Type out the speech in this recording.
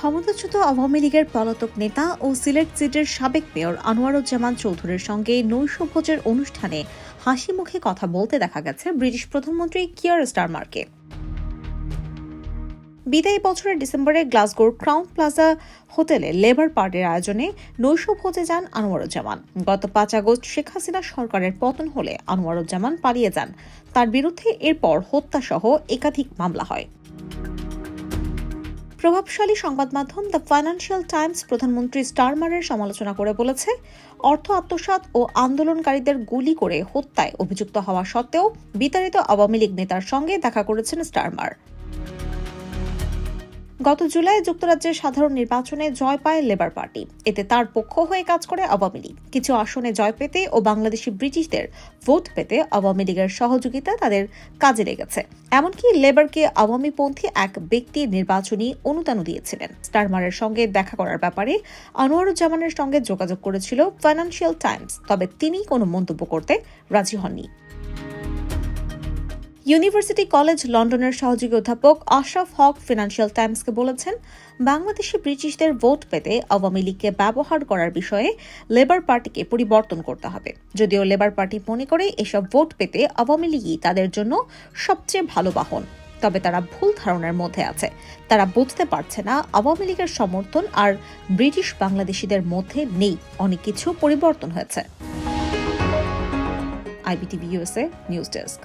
ক্ষমতাচ্যুত আওয়ামী লীগের পলাতক নেতা ও সিলেট সিটের সাবেক মেয়র আনোয়ারুজ্জামান চৌধুরীর সঙ্গে নৈশভোজের অনুষ্ঠানে হাসি মুখে কথা বলতে দেখা গেছে ব্রিটিশ প্রধানমন্ত্রী কিয়ার স্টারমারকে। বিদায়ী বছরের ডিসেম্বরে গ্লাসগোর ক্রাউন প্লাজা হোটেলে লেবার পার্টির আয়োজনে নৈশভোজে যান আনোয়ারুজ্জামান। গত 5 আগস্ট শেখ হাসিনা সরকারের পতন হলে আনোয়ারুজ্জামান পালিয়ে যান। তার বিরুদ্ধে এরপর হত্যাসহ একাধিক মামলা হয়। প্রভাবশালী সংবাদ মাধ্যম দ্য ফাইন্যান্সিয়াল টাইমস প্রধানমন্ত্রী স্টারমারের সমালোচনা করে বলেছে, অর্থ আত্মসাৎ ও আন্দোলনকারীদের গুলি করে হত্যায় অভিযুক্ত হওয়া সত্ত্বেও বিতাড়িত আওয়ামী লীগ নেতার সঙ্গে দেখা করেছেন স্টারমার। গত জুলাই যুক্তরাজ্যের সাধারণ নির্বাচনে জয় পায় লেবার পার্টি। এতে তার পক্ষ হয়ে কাজ করে আওয়ামী লীগ। কিছু আসনে জয় পেতে ও বাংলাদেশি ব্রিটিশদের ভোট পেতে আওয়ামী লীগের সহযোগিতা তাদের কাজে লেগেছে। এমনকি লেবারকে আওয়ামীপন্থী এক ব্যক্তি নির্বাচনী অনুদানও দিয়েছিলেন। স্টারমারের সঙ্গে দেখা করার ব্যাপারে আনোয়ারুজ্জামানের সঙ্গে যোগাযোগ করেছিল ফাইন্যান্সিয়াল টাইমস, তবে তিনি কোনো মন্তব্য করতে রাজি হননি। ইউনিভার্সিটি কলেজ লন্ডনের সহযোগী অধ্যাপক আশরাফ হক ফিনান্সিয়াল টাইমসকে বলেছেন, বাংলাদেশি ব্রিটিশদের ভোট পেতে আওয়ামী লীগকে ব্যবহার করার বিষয়ে লেবার পার্টিকে পরিবর্তন করতে হবে। যদিও লেবার পার্টি মনে করে এসব ভোট পেতে আওয়ামী লীগই তাদের জন্য সবচেয়ে ভালো বাহন, তবে তারা ভুল ধারণার মধ্যে আছে। তারা বুঝতে পারছে না আওয়ামী লীগের সমর্থন আর ব্রিটিশ বাংলাদেশিদের মধ্যে নেই, অনেক কিছু পরিবর্তন হয়েছে। IBTV USA news desk.